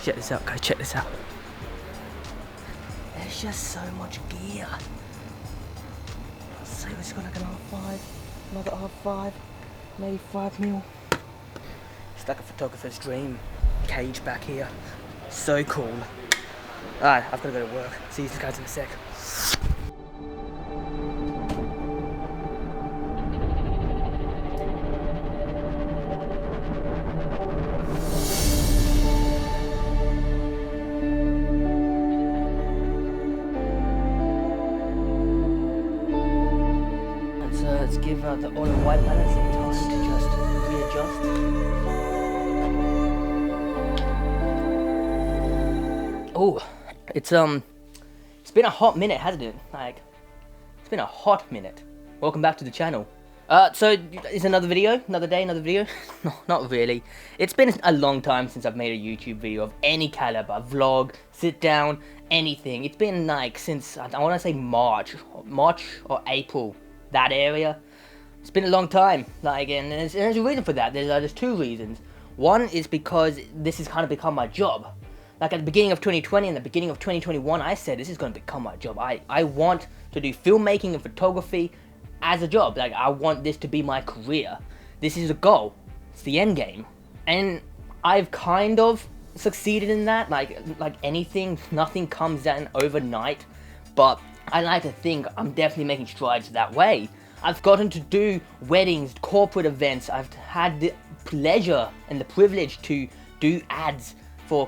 Check this out, guys, check this out. There's just so much gear. So it's got like an R5, another R5, maybe 5mm. It's like a photographer's dream. Cage back here. So cool. Alright, I've got to go to work. See you guys in a sec. Let's give the auto white balance some time to just readjust. Oh, it's been a hot minute, hasn't it? Like, it's been a hot minute. Welcome back to the channel. So it's another video, another day, another video. No, not really. It's been a long time since I've made a YouTube video of any caliber, vlog, sit down, anything. It's been like since I want to say March or April. That area. It's been a long time, like, and there's a reason for that. There's two reasons. One is because this has kind of become my job. Like at the beginning of 2020 and the beginning of 2021, I said this is going to become my job. I want to do filmmaking and photography as a job. Like, I want this to be my career. This is a goal. It's the end game, and I've kind of succeeded in that. Like anything, nothing comes down overnight, but I like to think I'm definitely making strides that way. I've gotten to do weddings, corporate events. I've had the pleasure and the privilege to do ads for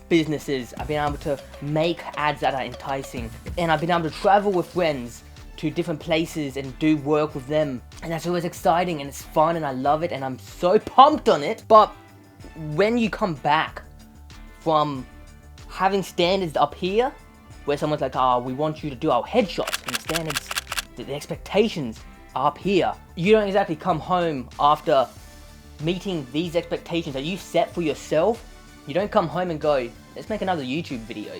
businesses. I've been able to make ads that are enticing. And I've been able to travel with friends to different places and do work with them. And that's always exciting and it's fun and I love it and I'm so pumped on it. But when you come back from having standards up here, where someone's like, oh, we want you to do our headshots, and the standards, the expectations are up here. You don't exactly come home after meeting these expectations that you set for yourself. You don't come home and go, let's make another YouTube video.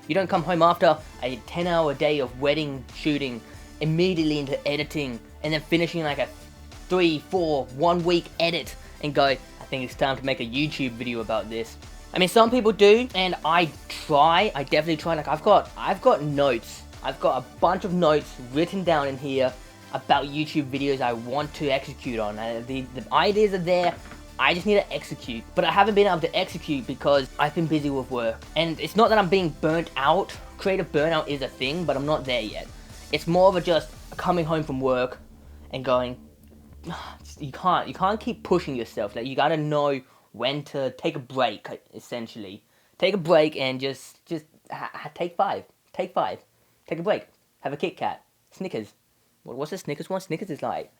You don't come home after a 10-hour day of wedding shooting, immediately into editing, and then finishing like a 1 week edit and go, I think it's time to make a YouTube video about this. I mean, some people do, and I definitely try. Like, I've got notes. I've got a bunch of notes written down in here about YouTube videos I want to execute on. The ideas are there, I just need to execute. But I haven't been able to execute because I've been busy with work. And it's not that I'm being burnt out. Creative burnout is a thing, but I'm not there yet. It's more of a just coming home from work and going, you can't keep pushing yourself. Like, you gotta know when to take a break, essentially. Take a break and just take five. Take a break. Have a Kit Kat. Snickers. What's the Snickers one? Snickers is like,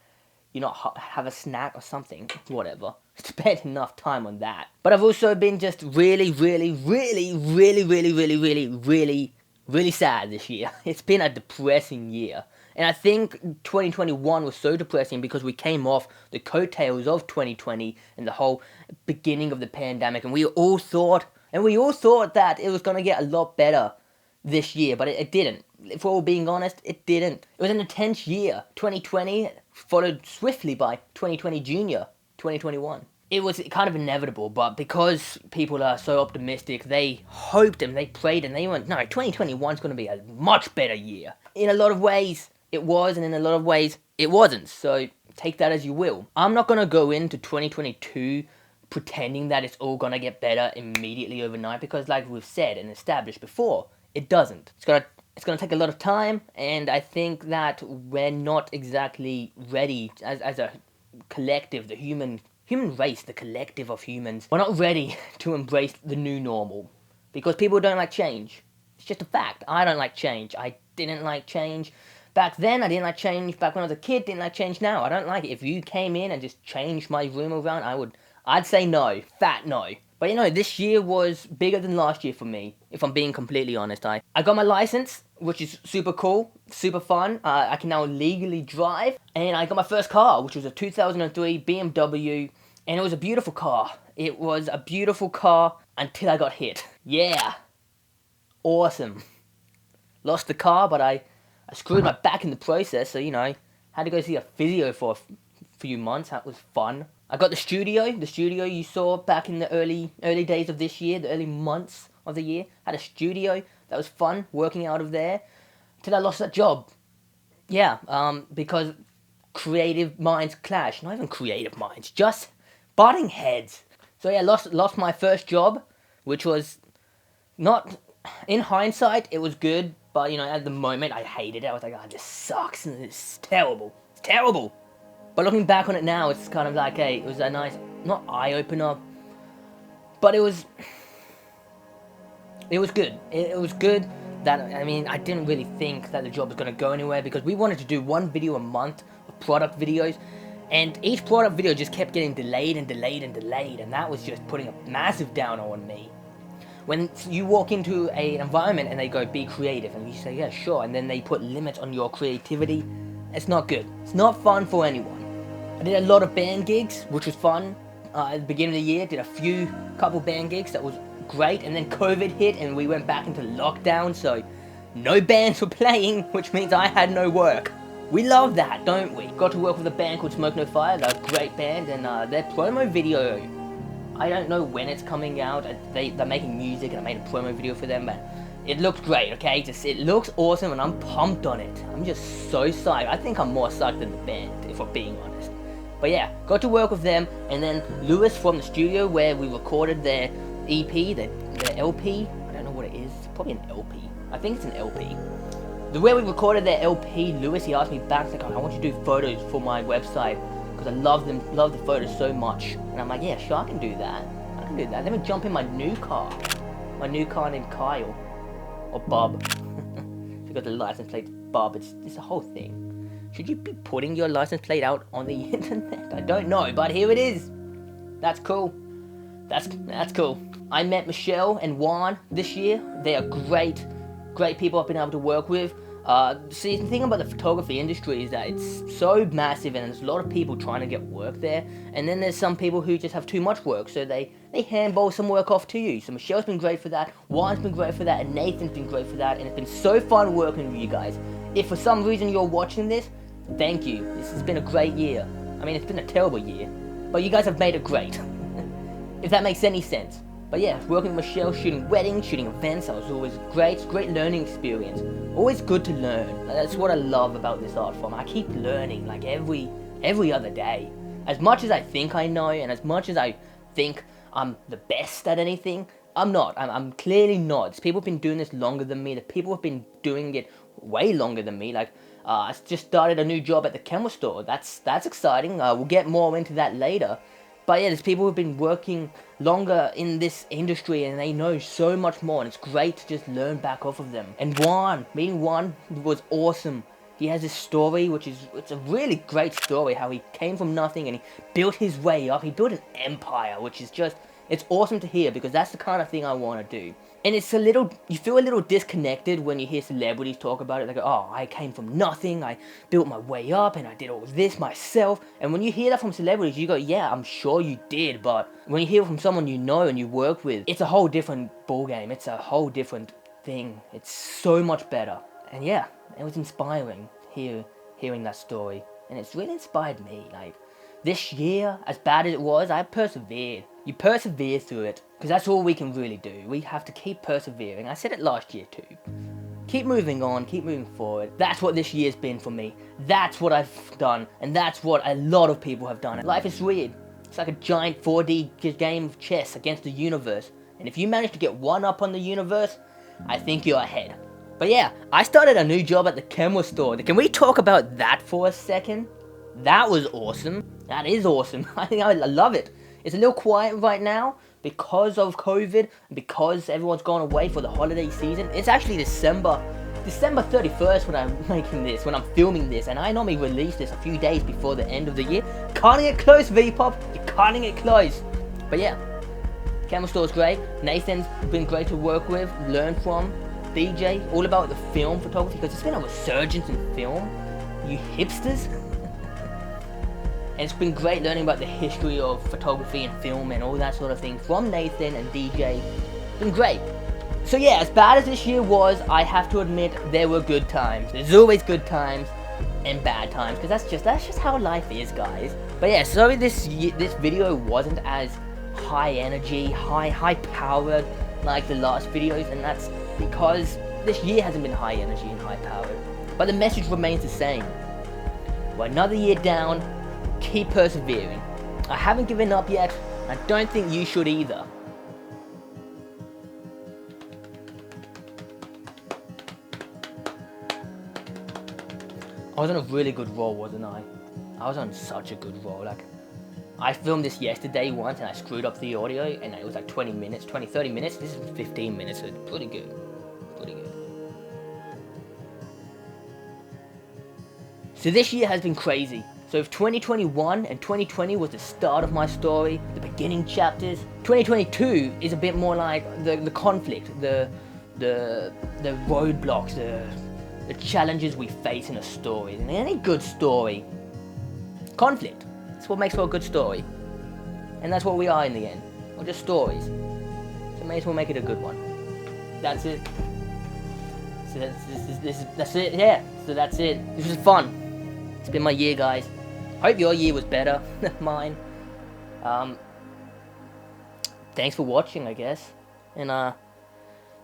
you know, have a snack or something. Whatever. Spent enough time on that. But I've also been just really sad this year. It's been a depressing year. And I think 2021 was so depressing because we came off the coattails of 2020 and the whole beginning of the pandemic, and we all thought that it was going to get a lot better this year, but it didn't. If we're all being honest, it didn't. It was an intense year. 2020 followed swiftly by 2020 Junior, 2021. It was kind of inevitable, but because people are so optimistic, they hoped and they prayed and they went, no, 2021 is going to be a much better year. In a lot of ways, it was, and in a lot of ways, it wasn't. So take that as you will. I'm not going to go into 2022 pretending that it's all going to get better immediately overnight, because like we've said and established before, it doesn't. It's going to take a lot of time, and I think that we're not exactly ready as a collective, the human race, the collective of humans. We're not ready to embrace the new normal because people don't like change. It's just a fact. I don't like change. I didn't like change back then. I didn't like change back when I was a kid. Didn't like change now. I don't like it. If you came in and just changed my room around, I'd say no. Fat no. But you know, this year was bigger than last year for me, if I'm being completely honest. I got my license, which is super cool, super fun. I can now legally drive. And I got my first car, which was a 2003 BMW. And it was a beautiful car. It was a beautiful car until I got hit. Yeah. Awesome. Lost the car, but I screwed my back in the process. So, you know, had to go see a physio for a few months. That was fun. I got the studio you saw back in the early days of this year, the early months of the year. Had a studio that was fun working out of there till I lost that job. Yeah, because creative minds clash. Not even creative minds, just butting heads. So yeah, lost my first job, which was not, in hindsight, it was good, but you know, at the moment, I hated it. I was like, oh, this sucks, and it's terrible. It's terrible. But looking back on it now, it's kind of like, hey, it was a nice, not eye-opener, but it was good. It was good that, I mean, I didn't really think that the job was going to go anywhere, because we wanted to do one video a month of product videos, and each product video just kept getting delayed and delayed and delayed, and that was just putting a massive downer on me. When you walk into an environment and they go, be creative, and you say, yeah, sure, and then they put limits on your creativity, it's not good. It's not fun for anyone. I did a lot of band gigs, which was fun. At the beginning of the year, did a couple band gigs, that was great, and then COVID hit and we went back into lockdown, so no bands were playing, which means I had no work. We love that, don't we? Got to work with a band called Smoke No Fire, they're a great band, and their promo video, I don't know when it's coming out. They're making music, and I made a promo video for them, but it looks great, okay? It looks awesome, and I'm pumped on it. I'm just so psyched. I think I'm more psyched than the band, if we're being honest. But yeah, got to work with them, and then Lewis from the studio where we recorded their EP, their LP. I don't know what it is. It's probably an LP. I think it's an LP. The way we recorded their LP, Lewis, he asked me back, like, oh, I want you to do photos for my website, because I love the photos so much. And I'm like, yeah, sure, I can do that. I can do that. Let me jump in my new car. My new car named Kyle. Or Bob. She got the license plate Bob. It's a whole thing. Should you be putting your license plate out on the internet? I don't know, but here it is. That's cool. That's cool. I met Michelle and Juan this year. They are great people I've been able to work with. See, the thing about the photography industry is that it's so massive, and there's a lot of people trying to get work there, and then there's some people who just have too much work, so they handball some work off to you. So Michelle's been great for that, Juan's been great for that, and Nathan's been great for that, and it's been so fun working with you guys. If for some reason you're watching this, thank you. This has been a great year. I mean, it's been a terrible year, but you guys have made it great. If that makes any sense. But yeah, working with Michelle, shooting weddings, shooting events, that was always great. It's a great learning experience. Always good to learn. That's what I love about this art form. I keep learning, like every other day. As much as I think I know, and as much as I think I'm the best at anything, I'm not. I'm clearly not. There's people have been doing this longer than me. The people have been doing it way longer than me. Like, I just started a new job at the camera store. That's exciting. We'll get more into that later. But yeah, there's people who've been working longer in this industry, and they know so much more, and it's great to just learn back off of them. And meeting Juan was awesome. He has this story, it's a really great story, how he came from nothing and he built his way up. He built an empire, which is just, it's awesome to hear, because that's the kind of thing I want to do. And it's you feel a little disconnected when you hear celebrities talk about it. They go, oh, I came from nothing, I built my way up, and I did all this myself. And when you hear that from celebrities, you go, yeah, I'm sure you did. But when you hear it from someone you know and you work with, it's a whole different ballgame. It's a whole different thing. It's so much better. And yeah, it was inspiring hearing that story. And it's really inspired me. Like, this year, as bad as it was, I persevered. You persevere through it, because that's all we can really do. We have to keep persevering. I said it last year too. Keep moving on, keep moving forward. That's what this year's been for me. That's what I've done, and that's what a lot of people have done. Life is weird. It's like a giant 4D game of chess against the universe. And if you manage to get one up on the universe, I think you're ahead. But yeah, I started a new job at the camera store. Can we talk about that for a second? That was awesome. That is awesome. I think I love it. It's a little quiet right now because of COVID, because everyone's gone away for the holiday season. It's actually December 31st when I'm making this, when I'm filming this, and I normally release this a few days before the end of the year. Cutting it close, Vipop. You're cutting it close. But yeah, camera store's great. Nathan's been great to work with, learn from. DJ, all about the film photography, because it's been a resurgence in film. You hipsters. And it's been great learning about the history of photography and film and all that sort of thing from Nathan and DJ. It's been great. So yeah, as bad as this year was, I have to admit there were good times. There's always good times and bad times, because that's just how life is, guys. But yeah, sorry this video wasn't as high energy, high powered like the last videos, and that's because this year hasn't been high energy and high powered. But the message remains the same. We're another year down, keep persevering. I haven't given up yet, I don't think you should either. I was on a really good roll, wasn't I? I was on such a good roll. Like, I filmed this yesterday once and I screwed up the audio and it was like 20 minutes, 30 minutes. This is 15 minutes, so it's pretty good. Pretty good. So this year has been crazy. So if 2021 and 2020 was the start of my story, the beginning chapters, 2022 is a bit more like the conflict, the roadblocks, the challenges we face in a story. In any good story, conflict. That's what makes for a good story. And that's what we are in the end. We're just stories. So may as well make it a good one. That's it. So that's it, yeah. So that's it. This was fun. It's been my year, guys. Hope your year was better than mine. Thanks for watching, I guess. And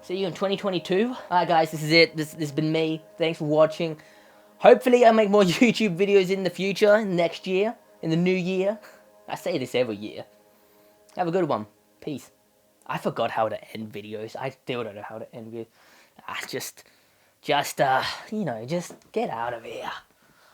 see you in 2022. Alright guys, this is it. This has been me. Thanks for watching. Hopefully I'll make more YouTube videos in the future, next year, in the new year. I say this every year. Have a good one. Peace. I forgot how to end videos. I still don't know how to end videos. Just get out of here.